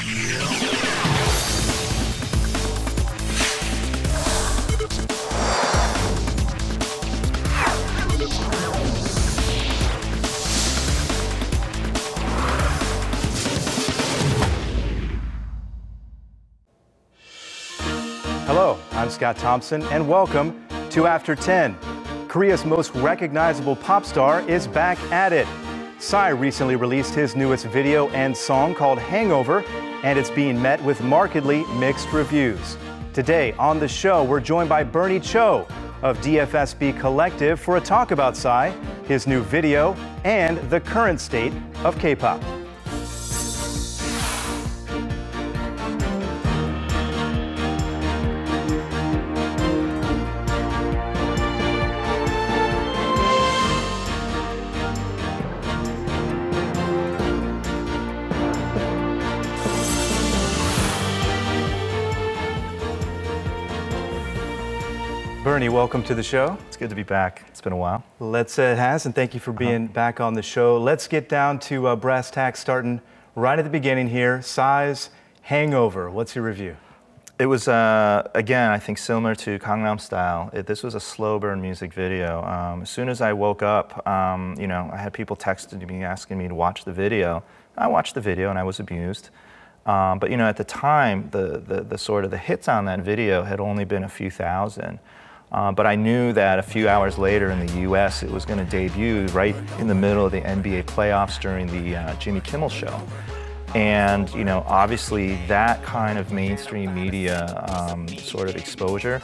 Hello, I'm Scott Thompson, and welcome to After 10. Korea's most recognizable pop star is back at it. Psy recently released his newest video and song called Hangover, and it's being met with markedly mixed reviews. Today on the show, we're joined by Bernie Cho of DFSB Collective for a talk about Psy, his new video, and the current state of K-pop. Bernie, welcome to the show. It's good to be back. It's been a while. It has, and thank you for being back on the show. Let's get down to brass tacks, starting right at the beginning here. Psy's Hangover. What's your review? It was, again, I think similar to Gangnam Style. This was a slow burn music video. As soon as I woke up, you know, I had people texting me asking me to watch the video. I watched the video and I was amused. But you know, at the time, the sort of the hits on that video had only been a few thousand. But I knew that a few hours later in the US, it was going to debut right in the middle of the NBA playoffs during the Jimmy Kimmel show. And, you know, obviously that kind of mainstream media sort of exposure,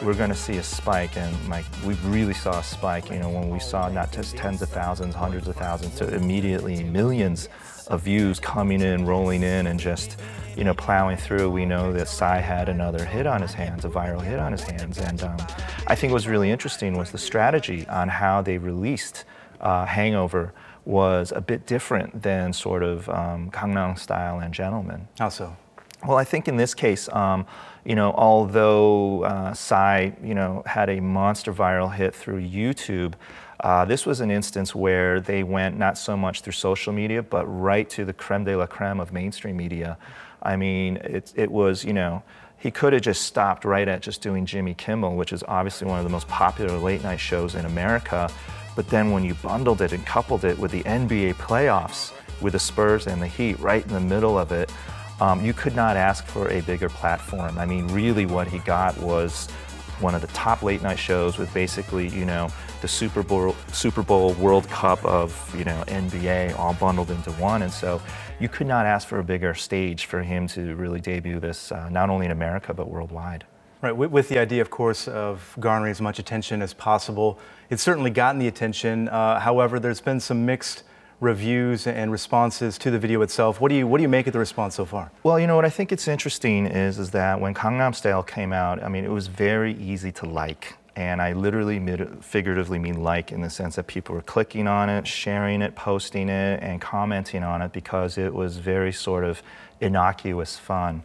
we're going to see a spike. And we really saw a spike, you know, when we saw not just tens of thousands, hundreds of thousands, to immediately millions of views coming in, rolling in, and just, you know, plowing through. We know that Psy had another hit on his hands, a viral hit on his hands. And I think what was really interesting was the strategy on how they released Hangover was a bit different than sort of Gangnam Style and Gentleman. How so? Well, I think in this case, you know, although Psy, you know, had a monster viral hit through YouTube, this was an instance where they went not so much through social media, but right to the creme de la creme of mainstream media. I mean, it was, you know, he could have just stopped right at just doing Jimmy Kimmel, which is obviously one of the most popular late night shows in America. But then when you bundled it and coupled it with the NBA playoffs, with the Spurs and the Heat right in the middle of it, you could not ask for a bigger platform. I mean, really what he got was one of the top late night shows with basically, you know, the Super Bowl World Cup of, you know, NBA all bundled into one. And so you could not ask for a bigger stage for him to really debut this, not only in America, but worldwide. Right, with the idea, of course, of garnering as much attention as possible. It's certainly gotten the attention. However, there's been some mixed reviews and responses to the video itself. What do you make of the response so far? Well, you know what I think it's interesting is that when Gangnam Style came out, I mean, it was very easy to like. And I literally figuratively mean like in the sense that people were clicking on it, sharing it, posting it, and commenting on it because it was very sort of innocuous fun.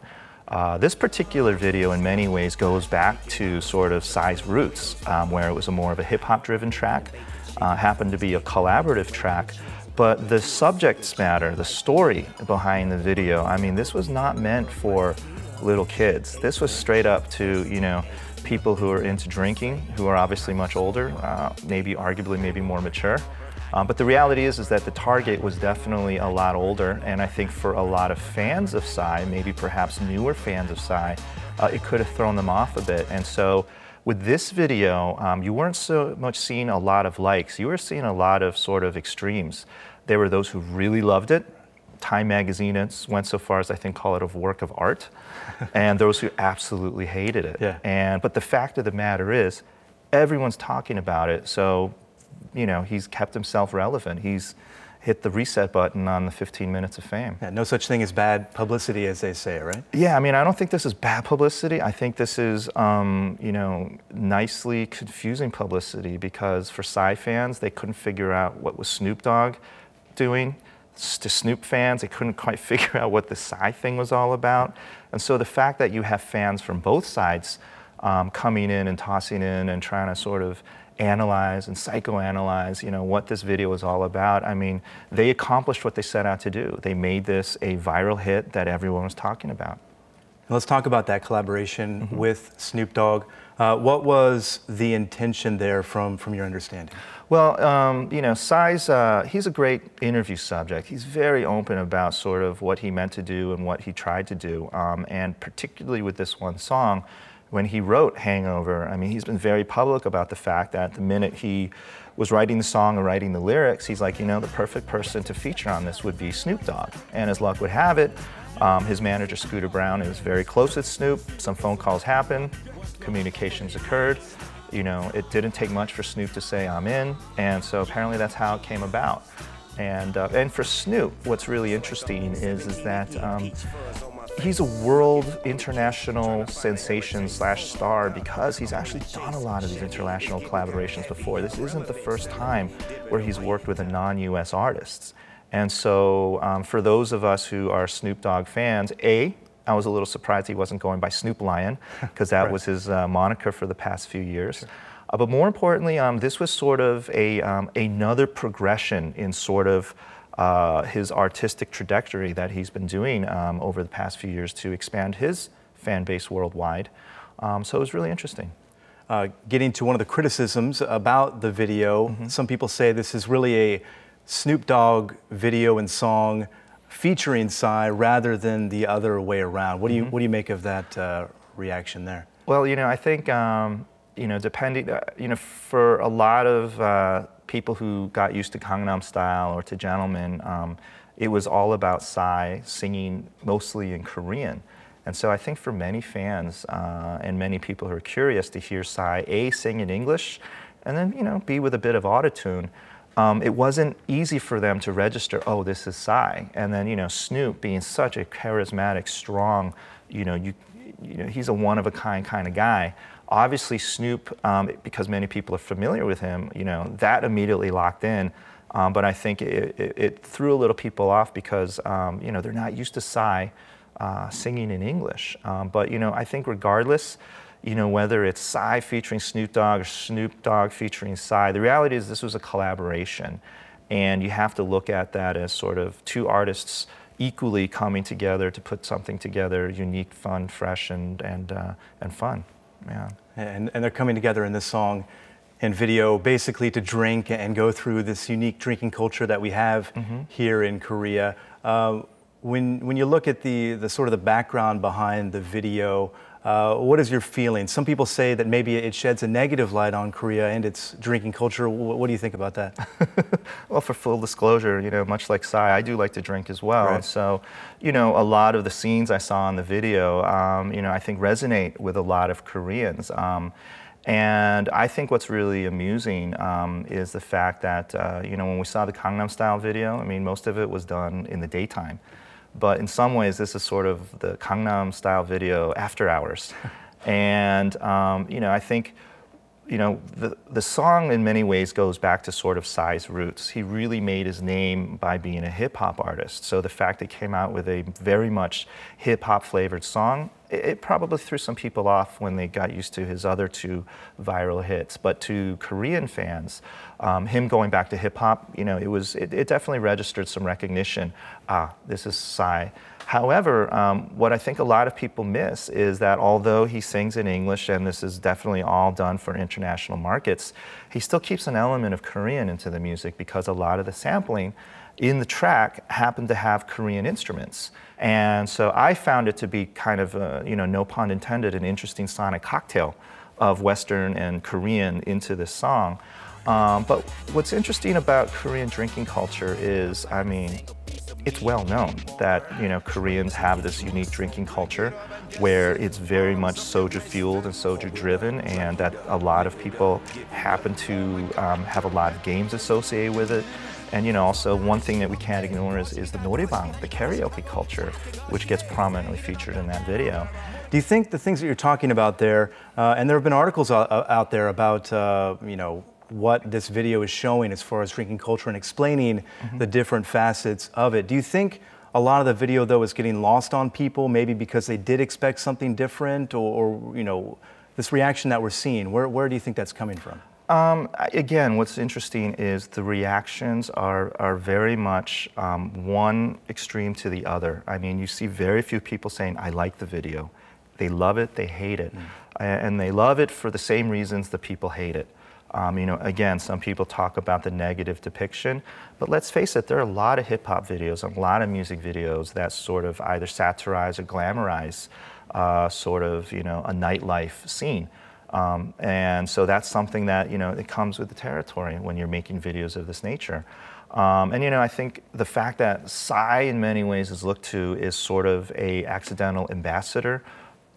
This particular video in many ways goes back to sort of Psy's roots, where it was more of a hip-hop driven track, happened to be a collaborative track. But the subject matter, the story behind the video, I mean, this was not meant for little kids. This was straight up to, you know, people who are into drinking, who are obviously much older, maybe arguably maybe more mature. But the reality is that the target was definitely a lot older, and I think for a lot of fans of Psy, maybe perhaps newer fans of Psy, it could have thrown them off a bit. And so with this video, you weren't so much seeing a lot of likes, you were seeing a lot of sort of extremes. There were those who really loved it. Time magazine went so far as I think call it a work of art, and those who absolutely hated it. Yeah. But the fact of the matter is, everyone's talking about it, so you know, he's kept himself relevant. He's hit the reset button on the 15 minutes of fame. Yeah, no such thing as bad publicity, as they say, right? Yeah, I mean, I don't think this is bad publicity. I think this is, you know, nicely confusing publicity because for Psy fans, they couldn't figure out what was Snoop Dogg doing. To Snoop fans, they couldn't quite figure out what the Psy thing was all about. And so the fact that you have fans from both sides coming in and tossing in and trying to sort of analyze and psychoanalyze, what this video is all about, I mean, they accomplished what they set out to do. They made this a viral hit that everyone was talking about. Let's talk about that collaboration with Snoop Dogg. What was the intention there from your understanding? Well, Psys, he's a great interview subject. He's very open about sort of what he meant to do and what he tried to do. And particularly with this one song, when he wrote Hangover, I mean, he's been very public about the fact that the minute he was writing the song or writing the lyrics, he's like, the perfect person to feature on this would be Snoop Dogg. And as luck would have it, his manager, Scooter Brown, is very close with Snoop. Some phone calls happened, communications occurred. It didn't take much for Snoop to say, I'm in. And so apparently that's how it came about. And for Snoop, what's really interesting is that he's a world international sensation / star because he's actually done a lot of these international collaborations before. This isn't the first time where he's worked with a non-US artists. And so for those of us who are Snoop Dogg fans, I was a little surprised he wasn't going by Snoop Lion, because that was his moniker for the past few years. But more importantly, this was sort of another progression in sort of his artistic trajectory that he's been doing over the past few years to expand his fan base worldwide. So it was really interesting. Getting to one of the criticisms about the video, some people say this is really a Snoop Dogg video and song featuring Psy rather than the other way around. What do you make of that reaction there? Well, I think depending, for a lot of people who got used to Gangnam Style or to Gentleman, it was all about Psy singing mostly in Korean. And so I think for many fans and many people who are curious to hear Psy A, sing in English, and then B, with a bit of autotune, it wasn't easy for them to register, oh, this is Psy. And then, Snoop being such a charismatic, strong, he's a one-of-a-kind kind of guy. Obviously, Snoop, because many people are familiar with him, that immediately locked in. But I think it threw a little people off because, they're not used to Psy singing in English. But, I think regardless, whether it's Psy featuring Snoop Dogg or Snoop Dogg featuring Psy, the reality is this was a collaboration. And you have to look at that as sort of two artists equally coming together to put something together, unique, fun, fresh, and fun. Yeah. And they're coming together in this song and video basically to drink and go through this unique drinking culture that we have here in Korea. When you look at the sort of the background behind the video, what is your feeling? Some people say that maybe it sheds a negative light on Korea and its drinking culture. What do you think about that? Well, for full disclosure, much like Psy, I do like to drink as well. Right. So, a lot of the scenes I saw in the video, I think resonate with a lot of Koreans. And I think what's really amusing is the fact that, when we saw the Gangnam Style video, I mean, most of it was done in the daytime. But in some ways, this is sort of the Gangnam Style video after hours. And, I think, the song in many ways goes back to sort of Psy's roots. He really made his name by being a hip-hop artist. So the fact that he came out with a very much hip-hop flavored song, it probably threw some people off when they got used to his other two viral hits. But to Korean fans, him going back to hip-hop, it definitely registered some recognition. This is Psy. However, what I think a lot of people miss is that although he sings in English, and this is definitely all done for international markets, he still keeps an element of Korean into the music because a lot of the sampling in the track happened to have Korean instruments. And so I found it to be kind of, no pun intended, an interesting sonic cocktail of Western and Korean into this song. But what's interesting about Korean drinking culture is, I mean, it's well known that, Koreans have this unique drinking culture where it's very much soju fueled and soju driven, and that a lot of people happen to have a lot of games associated with it. And also one thing that we can't ignore is the 노래방, the karaoke culture, which gets prominently featured in that video. Do you think the things that you're talking about there, and there have been articles out there about, what this video is showing as far as drinking culture and explaining the different facets of it. Do you think a lot of the video, though, is getting lost on people, maybe because they did expect something different, or this reaction that we're seeing? Where do you think that's coming from? Again, what's interesting is the reactions are very much one extreme to the other. I mean, you see very few people saying, I like the video. They love it, they hate it. And they love it for the same reasons the people hate it. You know, again, some people talk about the negative depiction, but let's face it, there are a lot of hip-hop videos, a lot of music videos that sort of either satirize or glamorize sort of, you know, a nightlife scene. And so that's something that, you know, it comes with the territory when you're making videos of this nature. And, you know, I think the fact that Psy in many ways is looked to is sort of a accidental ambassador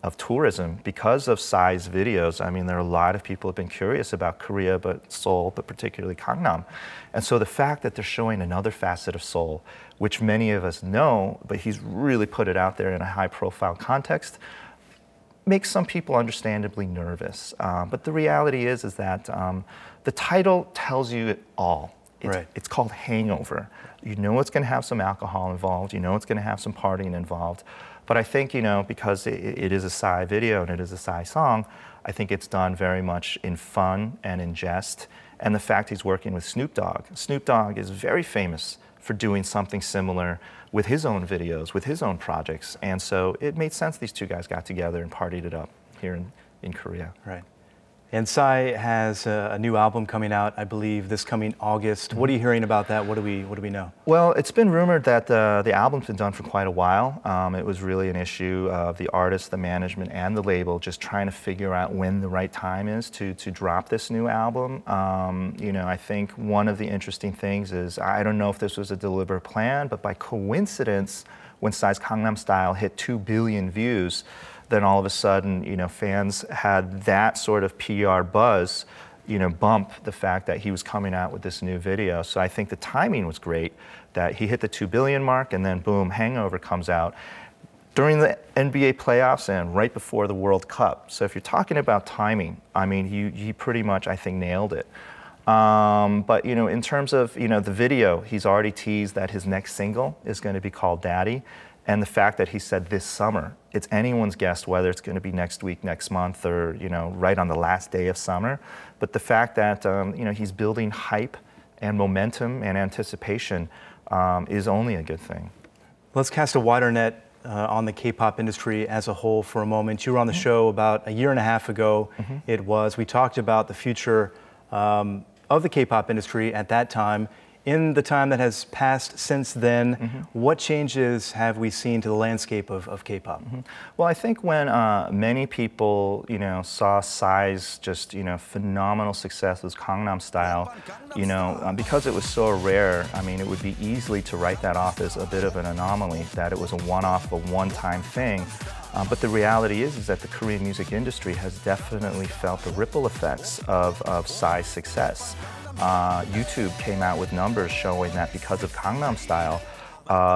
of tourism because of Psy's videos. I mean, there are a lot of people who have been curious about Korea, but Seoul, but particularly Gangnam. And so the fact that they're showing another facet of Seoul, which many of us know, but he's really put it out there in a high-profile context, makes some people understandably nervous. But the reality is that the title tells you it all. It's called Hangover. You know it's going to have some alcohol involved. You know it's going to have some partying involved. But I think, you know, because it is a Psy video and it is a Psy song, I think it's done very much in fun and in jest. And the fact he's working with Snoop Dogg. Snoop Dogg is very famous for doing something similar with his own videos, with his own projects. And so it made sense these two guys got together and partied it up here in Korea. Right. And Psy has a new album coming out, I believe, this coming August. What are you hearing about that? What do we know? Well, it's been rumored that the album's been done for quite a while. It was really an issue of the artist, the management, and the label just trying to figure out when the right time is to drop this new album. You know, I think one of the interesting things is, I don't know if this was a deliberate plan, but by coincidence, when Psy's Gangnam Style hit 2 billion views, then all of a sudden, you know, fans had that sort of PR buzz, you know, bump the fact that he was coming out with this new video. So I think the timing was great, that he hit the 2 billion mark and then boom, Hangover comes out during the NBA playoffs and right before the World Cup. So if you're talking about timing, I mean, he pretty much, I think, nailed it. But, you know, in terms of, you know, the video, he's already teased that his next single is going to be called Daddy. And the fact that he said this summer, it's anyone's guess whether it's going to be next week, next month, or, you know, right on the last day of summer. But the fact that, you know, he's building hype and momentum and anticipation is only a good thing. Let's cast a wider net on the K-pop industry as a whole for a moment. You were on the show about a year and a half ago. We talked about the future of the K-pop industry at that time. In the time that has passed since then, what changes have we seen to the landscape of K-pop? Well, I think when many people, you know, saw Psy's just, you know, phenomenal success with Gangnam Style, you know, because it was so rare, I mean, it would be easily to write that off as a bit of an anomaly, that it was a one-off, a one-time thing. But the reality is that the Korean music industry has definitely felt the ripple effects of Psy's success. YouTube came out with numbers showing that because of Gangnam Style,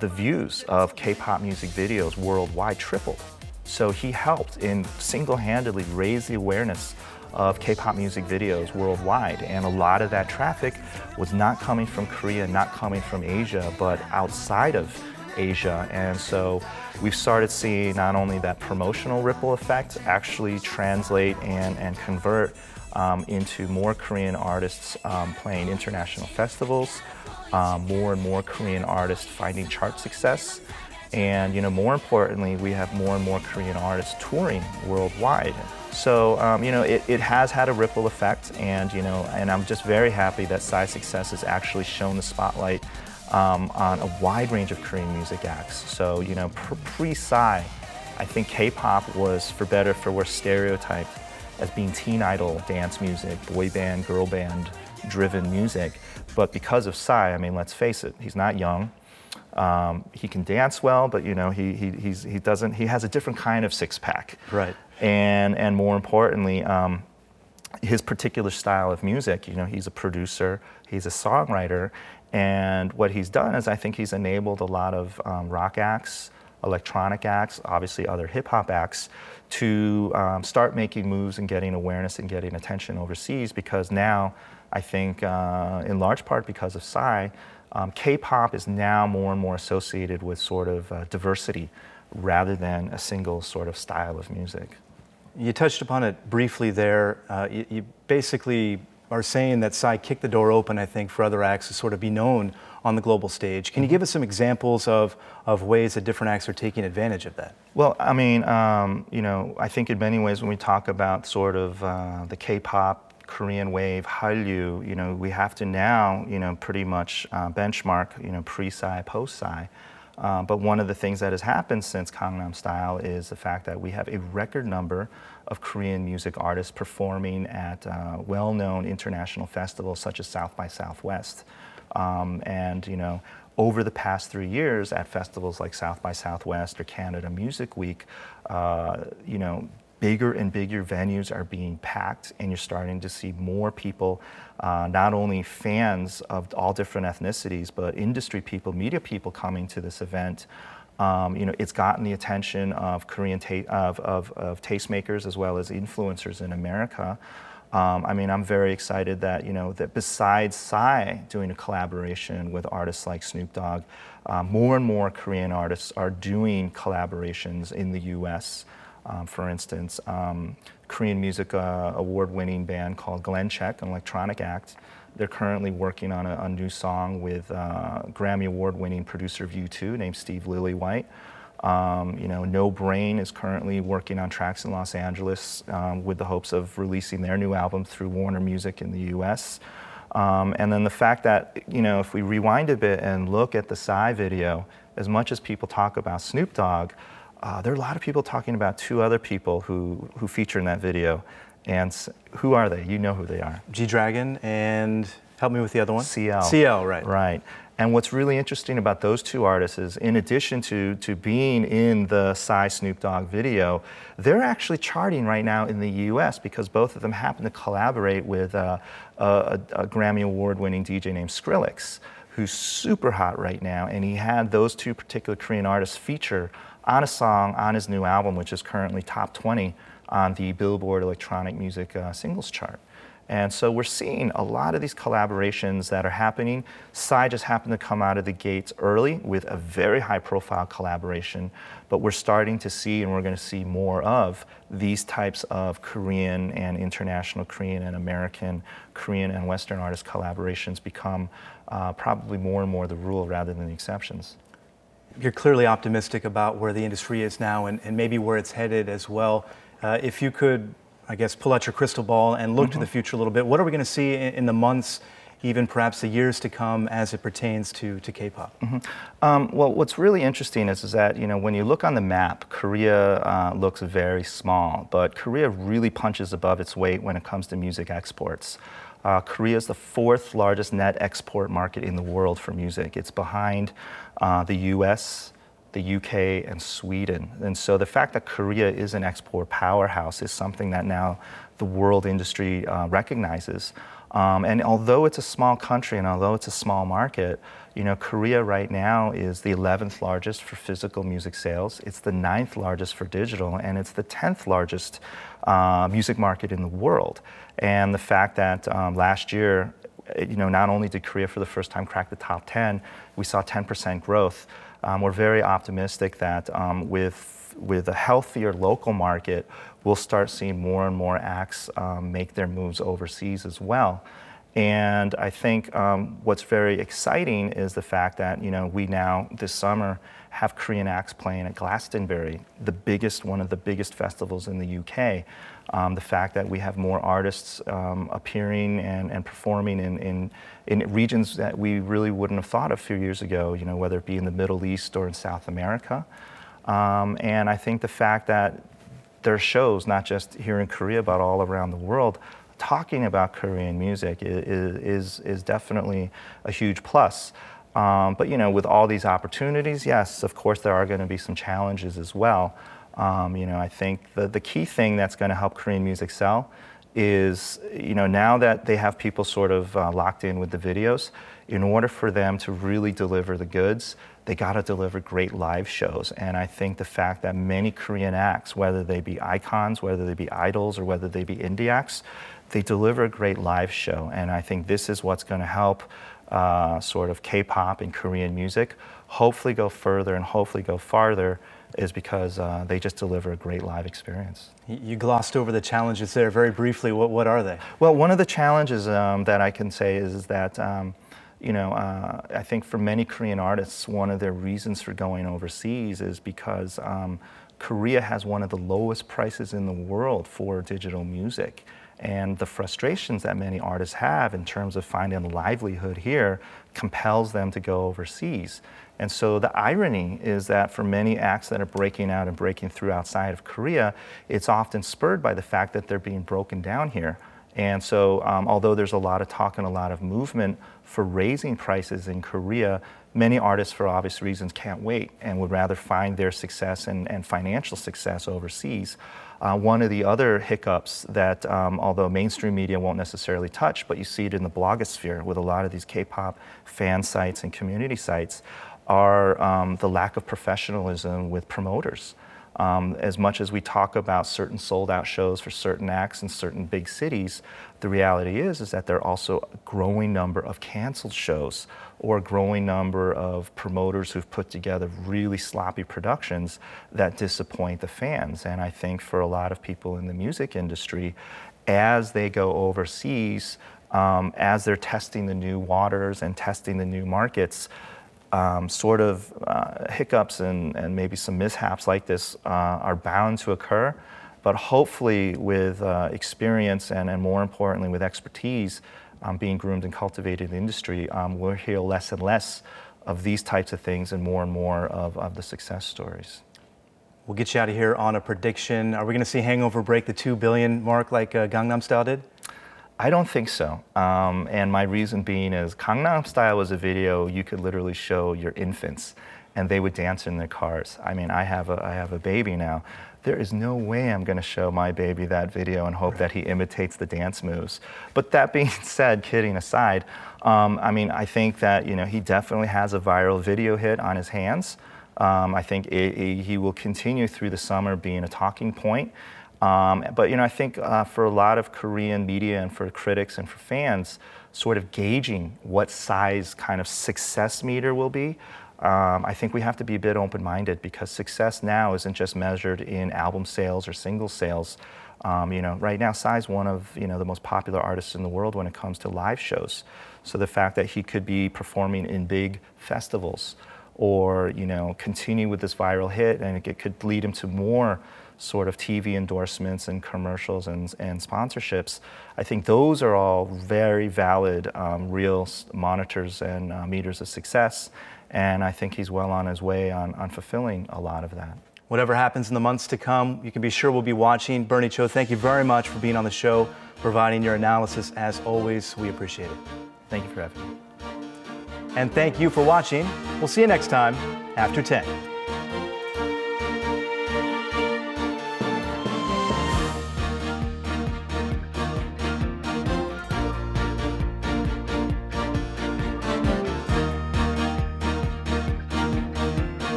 the views of K-pop music videos worldwide tripled. So he helped in single-handedly raise the awareness of K-pop music videos worldwide. And a lot of that traffic was not coming from Korea, not coming from Asia, but outside of Asia. And so we've started seeing not only that promotional ripple effect actually translate and convert into more Korean artists playing international festivals, more and more Korean artists finding chart success, and, you know, more importantly, we have more and more Korean artists touring worldwide. So, you know, it has had a ripple effect, and, you know, and I'm just very happy that Psy's success has actually shown the spotlight on a wide range of Korean music acts. So, you know, pre-Psy, I think K-pop was, for better or for worse, stereotyped as being teen idol dance music, boy band, girl band driven music. But because of Psy, I mean, let's face it, he's not young. He can dance well, but, you know, he has a different kind of six-pack. Right. And more importantly, his particular style of music, you know, he's a producer, he's a songwriter, and what he's done is I think he's enabled a lot of rock acts, electronic acts, obviously other hip-hop acts, to start making moves and getting awareness and getting attention overseas, because now, I think, in large part because of Psy, K-pop is now more and more associated with sort of diversity rather than a single sort of style of music. You touched upon it briefly there. You basically are saying that Psy kicked the door open, I think, for other acts to sort of be known on the global stage. Can you give us some examples of ways that different acts are taking advantage of that? Well, I mean, you know, I think in many ways when we talk about sort of the K-pop, Korean wave, Hallyu, you know, we have to now, you know, pretty much benchmark, you know, pre-Psy, post-Psy. But one of the things that has happened since Gangnam Style is the fact that we have a record number of Korean music artists performing at well-known international festivals such as South by Southwest. And, you know, over the past 3 years at festivals like South by Southwest or Canada Music Week, you know, bigger and bigger venues are being packed, and you're starting to see more people, not only fans of all different ethnicities, but industry people, media people coming to this event. You know, it's gotten the attention of Korean tastemakers as well as influencers in America. I mean, I'm very excited that, you know, that besides Psy doing a collaboration with artists like Snoop Dogg, more and more Korean artists are doing collaborations in the US. For instance, Korean music award-winning band called Glencheck, an electronic act. They're currently working on a new song with Grammy award-winning producer of U2 named Steve Lillywhite. You know, No Brain is currently working on tracks in Los Angeles with the hopes of releasing their new album through Warner Music in the US. And then the fact that, you know, if we rewind a bit and look at the Psy video, as much as people talk about Snoop Dogg, there are a lot of people talking about two other people who feature in that video. And who are they? You know who they are. G-Dragon and, help me with the other one? CL. CL, right. Right. And what's really interesting about those two artists is, in addition to being in the Psy Snoop Dogg video, they're actually charting right now in the US because both of them happen to collaborate with a Grammy Award-winning DJ named Skrillex, who's super hot right now. And he had those two particular Korean artists feature on a song on his new album, which is currently top 20 on the Billboard Electronic Music Singles Chart. And so we're seeing a lot of these collaborations that are happening. Psy just happened to come out of the gates early with a very high-profile collaboration, but we're starting to see, and we're going to see more of, these types of Korean and international Korean and American, Korean and Western artist collaborations become probably more and more the rule rather than the exceptions. You're clearly optimistic about where the industry is now and maybe where it's headed as well. If you could, I guess, pull out your crystal ball and look to the future a little bit, what are we going to see in the months, even perhaps the years to come as it pertains to K-pop? Well, what's really interesting is that, you know, when you look on the map, Korea looks very small, but Korea really punches above its weight when it comes to music exports. Korea is the 4th largest net export market in the world for music. It's behind the US, the UK, and Sweden. And so the fact that Korea is an export powerhouse is something that now the world industry recognizes. And although it's a small country and although it's a small market, you know, Korea right now is the 11th largest for physical music sales. It's the 9th largest for digital, and it's the 10th largest music market in the world. And the fact that last year, you know, not only did Korea for the first time crack the top 10, we saw 10% growth. We're very optimistic that with a healthier local market, we'll start seeing more and more acts make their moves overseas as well. And I think what's very exciting is the fact that, you know, we now this summer have Korean acts playing at Glastonbury, one of the biggest festivals in the UK. The fact that we have more artists appearing and performing in regions that we really wouldn't have thought of a few years ago, you know, whether it be in the Middle East or in South America. And I think the fact that there are shows, not just here in Korea, but all around the world, talking about Korean music is definitely a huge plus. But, you know, with all these opportunities, yes, of course, there are going to be some challenges as well. You know, I think the key thing that's going to help Korean music sell is, you know, now that they have people sort of locked in with the videos, in order for them to really deliver the goods, they got to deliver great live shows. And I think the fact that many Korean acts, whether they be icons, whether they be idols, or whether they be indie acts, they deliver a great live show. And I think this is what's going to help sort of K-pop and Korean music hopefully go further and hopefully go farther is because they just deliver a great live experience. You glossed over the challenges there very briefly. What are they? Well, one of the challenges that I can say is that I think for many Korean artists, one of their reasons for going overseas is because Korea has one of the lowest prices in the world for digital music. And the frustrations that many artists have in terms of finding a livelihood here compels them to go overseas. And so the irony is that for many acts that are breaking out and breaking through outside of Korea, it's often spurred by the fact that they're being broken down here. And so although there's a lot of talk and a lot of movement for raising prices in Korea, many artists, for obvious reasons, can't wait and would rather find their success and financial success overseas. One of the other hiccups that, although mainstream media won't necessarily touch, but you see it in the blogosphere with a lot of these K-pop fan sites and community sites, are the lack of professionalism with promoters. As much as we talk about certain sold-out shows for certain acts in certain big cities, the reality is that there are also a growing number of canceled shows or a growing number of promoters who've put together really sloppy productions that disappoint the fans. And I think for a lot of people in the music industry, as they go overseas, as they're testing the new waters and testing the new markets, hiccups and maybe some mishaps like this are bound to occur. But hopefully with experience and more importantly with expertise being groomed and cultivated in the industry, we'll hear less and less of these types of things and more of the success stories. We'll get you out of here on a prediction. Are we going to see Hangover break the 2 billion mark like Gangnam Style did? I don't think so. And my reason being is Gangnam Style was a video you could literally show your infants and they would dance in their cars. I mean, I have a baby now. There is no way I'm going to show my baby that video and hope that he imitates the dance moves. But that being said, kidding aside, I mean, I think that he definitely has a viral video hit on his hands. I think he will continue through the summer being a talking point. But I think for a lot of Korean media and for critics and for fans, sort of gauging what size kind of success meter will be, I think we have to be a bit open-minded because success now isn't just measured in album sales or single sales. Right now, Psy's one of the most popular artists in the world when it comes to live shows. So the fact that he could be performing in big festivals or continue with this viral hit and it could lead him to more sort of TV endorsements and commercials and sponsorships, I think those are all very valid, real monitors and meters of success. And I think he's well on his way on fulfilling a lot of that. Whatever happens in the months to come, you can be sure we'll be watching. Bernie Cho, thank you very much for being on the show, providing your analysis as always. We appreciate it. Thank you for having me. And thank you for watching. We'll see you next time, After 10.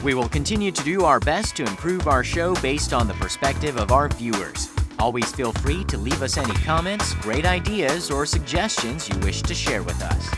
We will continue to do our best to improve our show based on the perspective of our viewers. Always feel free to leave us any comments, great ideas, or suggestions you wish to share with us.